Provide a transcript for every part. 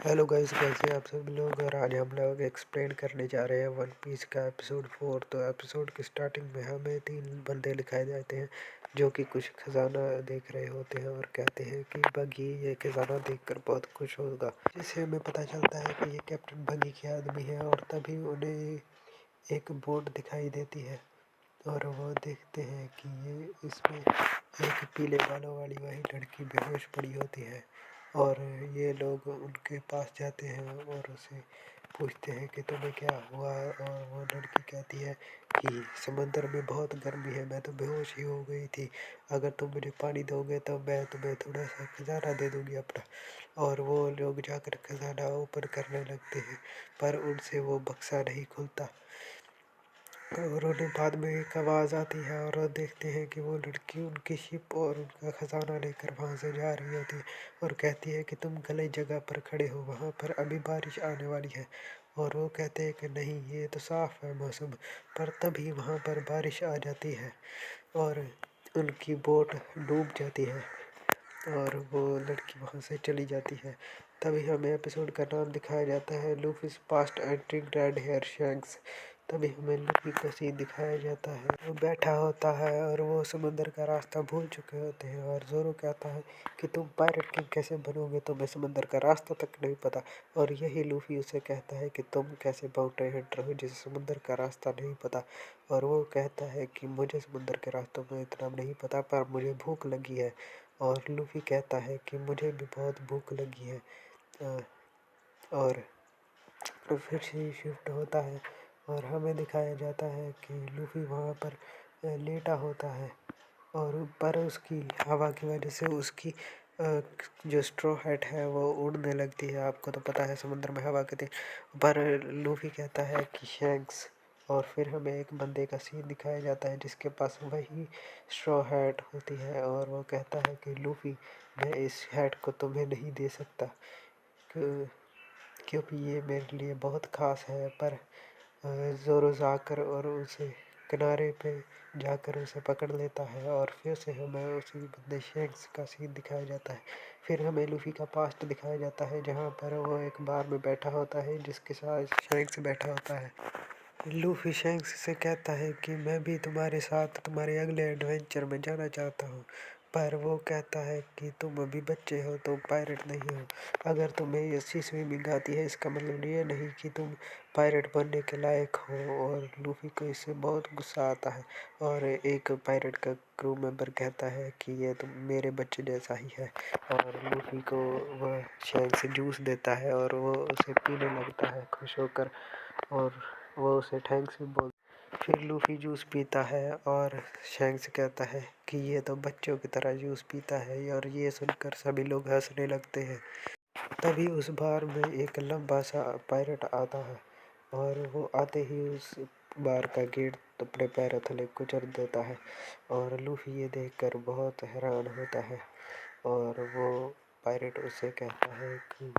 Hello guys, कैसे हैं आप सब लोग। और आज हम लोग एक्सप्लेन करने जा रहे हैं वन पीस का एपिसोड 4। तो एपिसोड की स्टार्टिंग में हमें 3 बंदे दिखाए जाते हैं जो कि कुछ खजाना देख रहे होते हैं और कहते हैं कि बगी ये खजाना देखकर बहुत खुश होगा, जिससे हमें पता चलता है कि ये कैप्टन बगी के आदमी है। और तभी उन्हें एक बोट दिखाई देती है और वो देखते हैं कि ये इसमें एक पीले बालों वाली वही लड़की बेहोश पड़ी होती है। और ये लोग उनके पास जाते हैं और उसे पूछते हैं कि तुम्हें क्या हुआ। और वो लड़की कहती है कि समंदर में बहुत गर्मी है, मैं तो बेहोश ही हो गई थी। अगर तुम मुझे पानी दोगे तो मैं तुम्हें थोड़ा सा खजाना दे दूँगी अपना। और वो लोग जाकर खजाना ओपन करने लगते हैं, पर उनसे वो बक्सा नहीं खुलता। और उन्हें बाद में एक आवाज़ आती है और वो देखते हैं कि वो लड़की उनकी शिप और उनका खजाना लेकर वहाँ से जा रही होती है और कहती है कि तुम गलत जगह पर खड़े हो, वहाँ पर अभी बारिश आने वाली है। और वो कहते हैं कि नहीं, ये तो साफ़ है मौसम। पर तभी वहाँ पर बारिश आ जाती है और उनकी बोट डूब जाती है और वो लड़की वहाँ से चली जाती है। तभी हमें एपिसोड का नाम दिखाया जाता है Luffy's past entering red hair Shanks. तभी हमें लूफी का सीन दिखाया जाता है, वो बैठा होता है और वो समंदर का रास्ता भूल चुके होते हैं। और जोरो कहता है कि तुम पायरेट किंग कैसे बनोगे, तुम्हें समंदर का रास्ता तक नहीं पता। और यही लूफी उसे कहता है कि तुम कैसे बाउंड्री हंटर हो जिसे समंदर का रास्ता नहीं पता। और वो कहता है कि मुझे समंदर के रास्तों में इतना नहीं पता, पर मुझे भूख लगी है। और लूफी कहता है कि मुझे भी बहुत भूख लगी है। और फिर से शिफ्ट होता है और हमें दिखाया जाता है कि लूफी वहाँ पर लेटा होता है और पर उसकी हवा की वजह से उसकी जो स्ट्रॉ हैट है वो उड़ने लगती है। आपको तो पता है समुद्र में हवा कितनी। पर लूफी कहता है कि शैंक्स। और फिर हमें एक बंदे का सीन दिखाया जाता है जिसके पास वही स्ट्रॉ हैट होती है और वो कहता है कि लूफी, मैं इस हैट को तुम्हें नहीं दे सकता क्योंकि ये मेरे लिए बहुत ख़ास है। पर ज़ोरो जाकर और उसे किनारे पे जाकर उसे पकड़ लेता है और फिर से हमें उसी बंदे शैंक्स का सीन दिखाया जाता है। फिर हमें लूफी का पास्ट दिखाया जाता है जहाँ पर वो एक बार में बैठा होता है जिसके साथ शैंक्स बैठा होता है। लूफी शैंक्स से कहता है कि मैं भी तुम्हारे साथ तुम्हारे अगले एडवेंचर में जाना चाहता हूँ। पर वो कहता है कि तुम अभी बच्चे हो, तुम पायरेट नहीं हो। अगर तुम्हें अच्छी स्विमिंग आती है इसका मतलब ये नहीं कि तुम पायरेट बनने के लायक हो। और लूफी को इससे बहुत गुस्सा आता है और एक पायरेट का क्रू मेंबर कहता है कि ये तुम मेरे बच्चे जैसा ही है। और लूफी को वह शैंक्स जूस देता है और वो उसे पीने लगता है खुश होकर। और वो उसे थैंक्स भी बोल। फिर लूफी जूस पीता है और शैंक्स कहता है कि ये तो बच्चों की तरह जूस पीता है। और ये सुनकर सभी लोग हंसने लगते हैं। तभी उस बार में एक लंबा सा पायरेट आता है और वो आते ही उस बार का गेट अपने पैरों तले कुचल देता है। और लूफी ये देखकर बहुत हैरान होता है और वो पायरेट उसे कहता है कि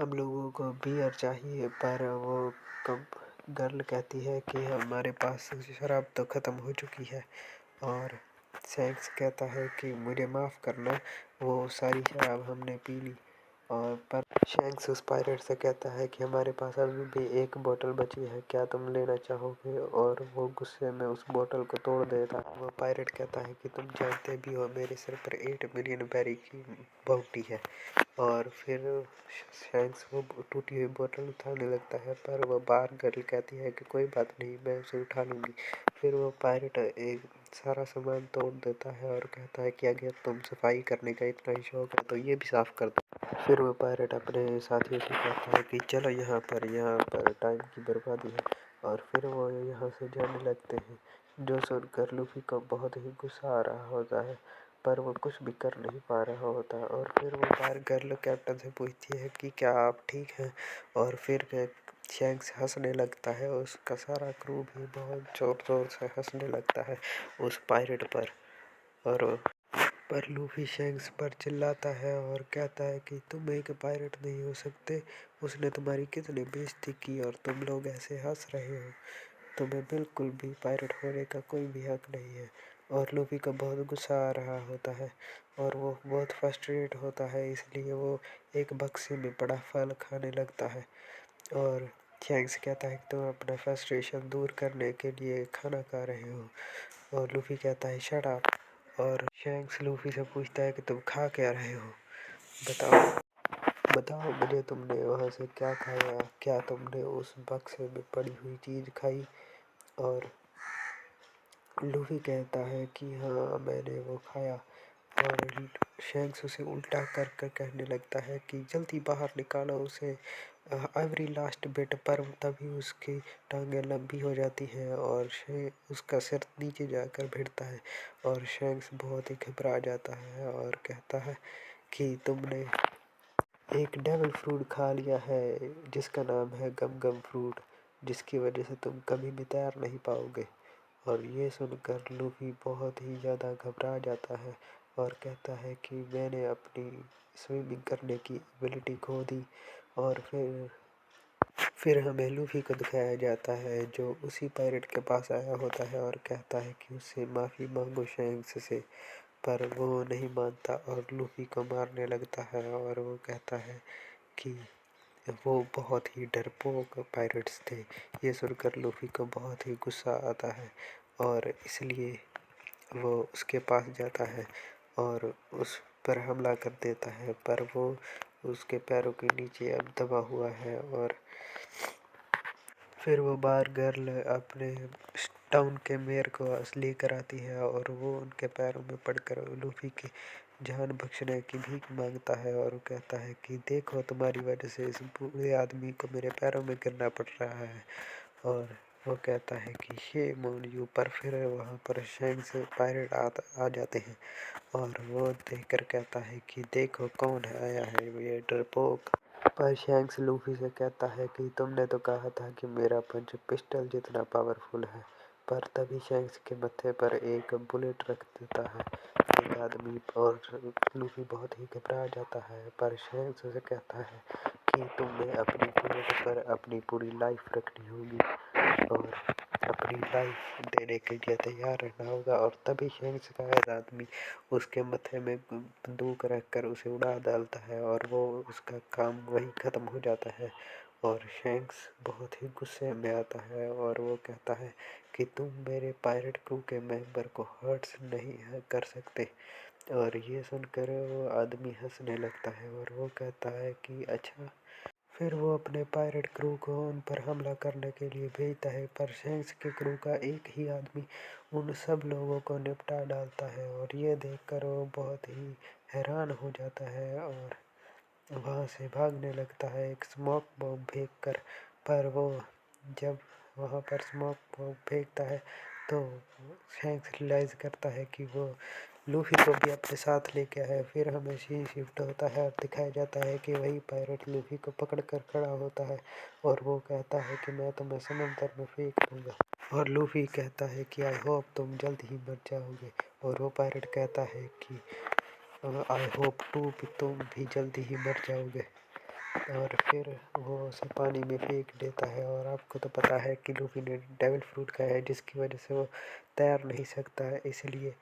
हम लोगों को बियर चाहिए। पर वो कब गर्ल कहती है कि हमारे पास शराब तो ख़त्म हो चुकी है। और शैंक्स कहता है कि मुझे माफ़ करना, वो सारी शराब हमने पी ली। और पर शैंक्स उस पायरेट से कहता है कि हमारे पास अभी भी एक बोतल बची है, क्या तुम लेना चाहोगे। और वो गुस्से में उस बोतल को तोड़ देता है। वो पायरेट कहता है कि तुम जानते भी हो मेरे सिर पर 8 मिलियन बैरी की बाउंटी है। और फिर शैंक्स वो टूटी हुई बोतल उठाने लगता है, पर वह बार गर्ल कहती है कि कोई बात नहीं, मैं उसे उठा लूँगी। फिर वो पायरेट एक सारा सामान तोड़ देता है और कहता है कि अगर तुम सफाई करने का इतना ही शौक है तो ये भी साफ़ कर दो। फिर वो पायरेट अपने साथियों से कहता है कि चलो यहाँ पर टाइम की बर्बादी है। और फिर वो यहाँ से जाने लगते हैं, जो सुनकर लूफी को बहुत ही गुस्सा आ रहा होता है, पर वो कुछ भी कर नहीं पा रहा होता। और फिर वो बार गर्ल कैप्टन से पूछती है कि क्या आप ठीक हैं। और फिर शैंक्स हंसने लगता है, उसका सारा क्रू भी बहुत ज़ोर ज़ोर से हंसने लगता है उस पायरेट पर। और पर लूफी शैंक्स पर चिल्लाता है और कहता है कि तुम एक पायरेट नहीं हो सकते, उसने तुम्हारी कितनी बेइज्जती की और तुम लोग ऐसे हंस रहे हो। तुम्हें बिल्कुल भी पायरेट होने का कोई भी हक नहीं है। और लूफी को बहुत गुस्सा आ रहा होता है और वो बहुत फ्रस्ट्रेट होता है, इसलिए वो एक बक्से में बड़ा फल खाने लगता है। और शैंक्स कहता है कि तुम अपना फ्रस्ट्रेशन दूर करने के लिए खाना खा रहे हो, और लूफी कहता है शट अप। और शैंक्स लूफी से पूछता है कि तुम खा क्या रहे हो, बताओ बताओ मुझे, तुमने वहाँ से क्या खाया, क्या तुमने उस बक्से में पड़ी हुई चीज़ खाई। और लूफी कहता है कि हाँ मैंने वो खाया। और शैंक्स उसे उल्टा कर कर कहने लगता है कि जल्दी बाहर निकालो उसे, एवरी लास्ट बिट। पर तभी उसकी टांगें लंबी हो जाती हैं और उसका सिर नीचे जाकर भिड़ता है। और शैंक्स बहुत ही घबरा जाता है और कहता है कि तुमने एक डेविल फ्रूट खा लिया है जिसका नाम है गम गम फ्रूट, जिसकी वजह से तुम कभी भी तैर नहीं पाओगे। और ये सुनकर लूफी बहुत ही ज़्यादा घबरा जाता है और कहता है कि मैंने अपनी स्विमिंग करने की एबिलिटी खो दी। और फिर हमें लूफी को दिखाया जाता है जो उसी पायरेट के पास आया होता है और कहता है कि उससे माफ़ी मांगो शैंक्स से। पर वो नहीं मानता और लूफी को मारने लगता है। और वो कहता है कि वो बहुत ही डरपोक पायरेट्स थे। ये सुनकर लूफी को बहुत ही गुस्सा आता है और इसलिए वो उसके पास जाता है और उस पर हमला कर देता है। पर वो उसके पैरों के नीचे अब दबा हुआ है। और फिर वो बार गर्ल अपने टाउन के मेयर को लेकर आती है और वो उनके पैरों में पड़कर लूफी की जान बख्शने की भीख मांगता है। और वो कहता है कि देखो तुम्हारी वजह से इस बूढ़े आदमी को मेरे पैरों में गिरना पड़ रहा है। और वो कहता है कि शेम ऑन यू। पर फिर वहाँ पर शैंक्स पायरेट आ जाते हैं और वो देखकर कहता है कि देखो कौन आया है, ये डरपोक। पर शैंक्स लूफी से कहता है कि तुमने तो कहा था कि मेरा पंच पिस्टल जितना पावरफुल है। पर तभी शैंक्स के मत्थे पर एक बुलेट रख देता है एक आदमी, और लूफी बहुत ही घबरा जाता है। पर शैंक्स उसे कहता है कि तुम्हें अपनी बुलेट पर अपनी पूरी लाइफ रखनी होगी और अपनी लाइफ देने के लिए तैयार रहना होगा। और तभी शैंक्स का आदमी उसके मत्थे में बंदूक रखकर उसे उड़ा डालता है और वो उसका काम वही ख़त्म हो जाता है। और शैंक्स बहुत ही गुस्से में आता है और वो कहता है कि तुम मेरे पायरेट क्रू के मेंबर को हर्ट्स नहीं कर सकते। और ये सुनकर वो आदमी हंसने लगता है और वो कहता है कि अच्छा। फिर वो अपने पायरेट क्रू को उन पर हमला करने के लिए भेजता है। पर शैंक्स के क्रू का एक ही आदमी उन सब लोगों को निपटा डालता है और ये देखकर वो बहुत ही हैरान हो जाता है और वहाँ से भागने लगता है एक स्मोक बॉम्ब फेंक कर। पर वो जब वहाँ पर स्मोक बॉम्ब फेंकता है तो शैंक्स रियलाइज़ करता है कि वो लूफी को भी अपने साथ लेके आया। फिर हमें सीन शिफ्ट होता है और दिखाया जाता है कि वही पायरेट लूफी को पकड़ कर खड़ा होता है और वो कहता है कि मैं तुम्हें समंदर में फेंक दूंगा। और लूफी कहता है कि आई होप तुम जल्द ही मर जाओगे। और वो पायरेट कहता है कि आई होप टू तुम भी जल्दी ही मर जाओगे। और फिर वो उसे पानी में फेंक देता है। और आपको तो पता है कि लूफी ने डेविल फ्रूट खाया है जिसकी वजह से वो तैर नहीं सकता है, इसलिए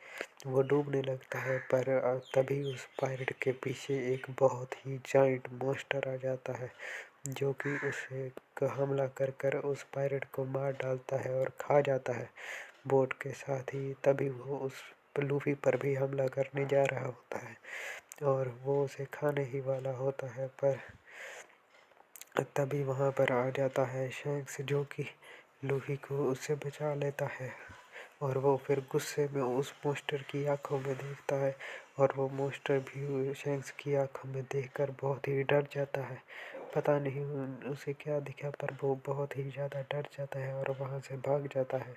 वो डूबने लगता है। पर तभी उस पायरेट के पीछे एक बहुत ही जाइंट मॉन्स्टर आ जाता है जो कि उसे हमला कर कर उस पायरेट को मार डालता है और खा जाता है बोट के साथ ही। तभी वो उस लूफी पर भी हमला करने जा रहा होता है और वो उसे खाने ही वाला होता है। पर तभी वहाँ पर आ जाता है शैंक्स जो कि लूफी को उससे बचा लेता है। और वो फिर गुस्से में उस मोस्टर की आंखों में देखता है और वो मोस्टर भी शैंक्स की आंखों में देखकर बहुत ही डर जाता है। पता नहीं उसे क्या दिखा पर वो बहुत ही ज़्यादा डर जाता है और वहाँ से भाग जाता है।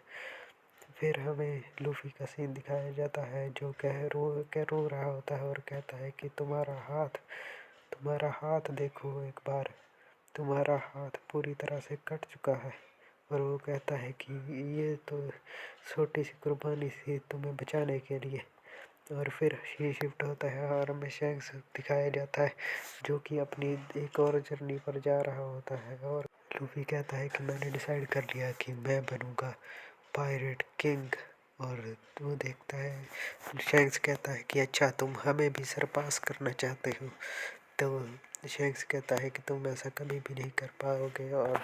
फिर हमें लूफी का सीन दिखाया जाता है जो रो रहा होता है और कहता है कि तुम्हारा हाथ देखो एक बार, तुम्हारा हाथ पूरी तरह से कट चुका है। और वो कहता है कि ये तो छोटी सी कुर्बानी थी तुम्हें बचाने के लिए। और फिर ये शिफ्ट होता है और हमें शैंक्स दिखाया जाता है जो कि अपनी एक और जर्नी पर जा रहा होता है। और लूफी कहता है कि मैंने डिसाइड कर लिया कि मैं बनूंगा पायरेट किंग। और वो देखता है, शैंक्स कहता है कि अच्छा तुम हमें भी सरपास करना चाहते हो। तो शैंक्स कहता है कि तुम ऐसा कभी भी नहीं कर पाओगे, और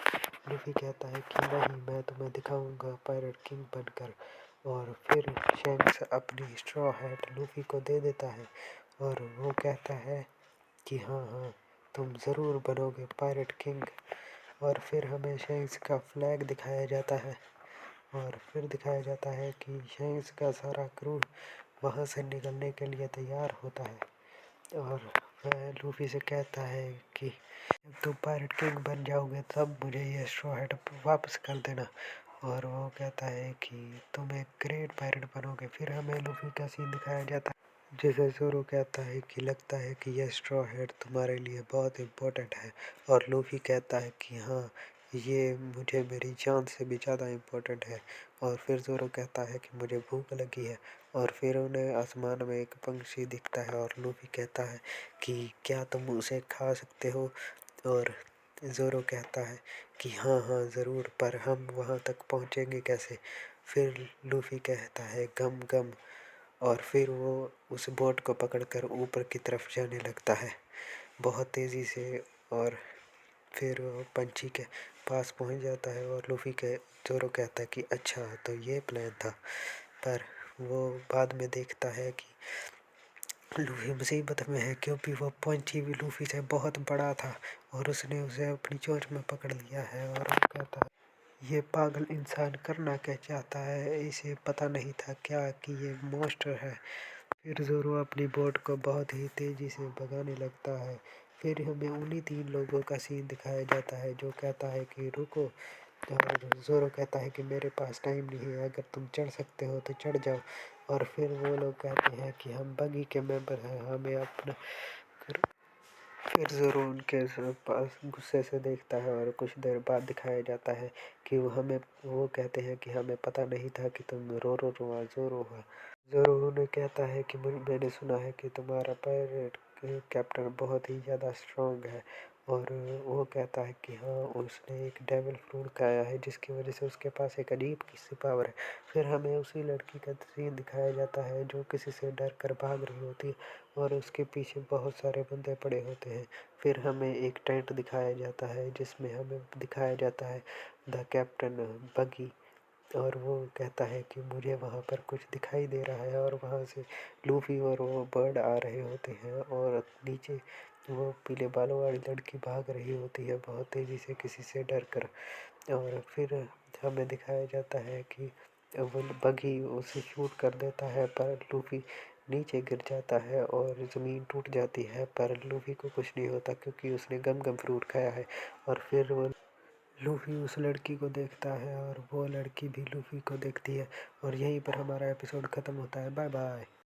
लूफी कहता है कि नहीं, मैं तुम्हें दिखाऊंगा पायरेट किंग बनकर। और फिर शैंक्स अपनी स्ट्रॉ हैट लूफी को दे देता है और वो कहता है कि हाँ हाँ, तुम ज़रूर बनोगे पायरेट किंग। और फिर हमें शैंक्स का फ्लैग दिखाया जाता है, और फिर दिखाया जाता है कि शैंक्स का सारा क्रू वहाँ से निकलने के लिए तैयार होता है। और वह लूफी से कहता है कि जब तुम पायरेट किंग बन जाओगे तब मुझे ये स्ट्रॉ हैट वापस कर देना। और वो कहता है कि तुम एक ग्रेट पायरेट बनोगे। फिर हमें लूफी का सीन दिखाया जाता है जिसे ज़ोरो कहता है कि लगता है कि यह स्ट्रॉ हैट तुम्हारे लिए बहुत इम्पोर्टेंट है। और लूफी कहता है कि हाँ, ये मुझे मेरी जान से भी ज़्यादा इम्पोर्टेंट है। और फिर ज़ोरो कहता है कि मुझे भूख लगी है। और फिर उन्हें आसमान में एक पंछी दिखता है और लूफी कहता है कि क्या तुम उसे खा सकते हो। और ज़ोरो कहता है कि हाँ हाँ ज़रूर, पर हम वहाँ तक पहुँचेंगे कैसे। फिर लूफी कहता है गम गम, और फिर वो उस बोट को पकड़कर ऊपर की तरफ जाने लगता है बहुत तेज़ी से। और फिर वो पंछी के पास पहुँच जाता है और लूफी के ज़ोरो कहता है कि अच्छा तो ये प्लान था। पर वो बाद में देखता है कि लूफी मुसीबत में है, क्योंकि वो पंछी भी लूफी से बहुत बड़ा था और उसने उसे अपनी चोंच में पकड़ लिया है। और वो कहता है ये पागल इंसान करना क्या चाहता है, इसे पता नहीं था क्या कि ये मॉन्स्टर है। फिर ज़ोरो अपनी बोट को बहुत ही तेज़ी से भगाने लगता है। फिर हमें उन्हीं 3 लोगों का सीन दिखाया जाता है जो कहता है कि रुको। और ज़ोरो कहता है कि मेरे पास टाइम नहीं है, अगर तुम चढ़ सकते हो तो चढ़ जाओ। और फिर वो लोग कहते हैं कि हम बगी के मेंबर हैं, हमें अपना कर। फिर ज़ोरो उनके पास गुस्से से देखता है और कुछ देर बाद दिखाया जाता है कि वो कहते हैं कि हमें पता नहीं था कि तुम रोआ ज़ोरो हो। ज़ोरो उन्हें कहता है कि मैंने सुना है कि तुम्हारा पायरेट कैप्टन बहुत ही ज़्यादा स्ट्रांग है। और वो कहता है कि हाँ, उसने एक डेविल फ्रूट खाया है जिसकी वजह से उसके पास एक अजीब किसी पावर है। फिर हमें उसी लड़की का सीन दिखाया जाता है जो किसी से डर कर भाग रही होती है और उसके पीछे बहुत सारे बंदे पड़े होते हैं। फिर हमें एक टेंट दिखाया जाता है जिसमें हमें दिखाया जाता है द कैप्टन बगी। और वो कहता है कि मुझे वहाँ पर कुछ दिखाई दे रहा है, और वहाँ से लूफी और वो बर्ड आ रहे होते हैं और नीचे वो पीले बालों वाली लड़की भाग रही होती है बहुत तेज़ी से किसी से डर कर। और फिर हमें दिखाया जाता है कि वो बगी उसे शूट कर देता है, पर लूफी नीचे गिर जाता है और ज़मीन टूट जाती है। पर लूफी को कुछ नहीं होता क्योंकि उसने गम गम फ्रूट खाया है। और फिर वो लूफी उस लड़की को देखता है और वो लड़की भी लूफी को देखती है। और यहीं पर हमारा एपिसोड ख़त्म होता है। Bye bye.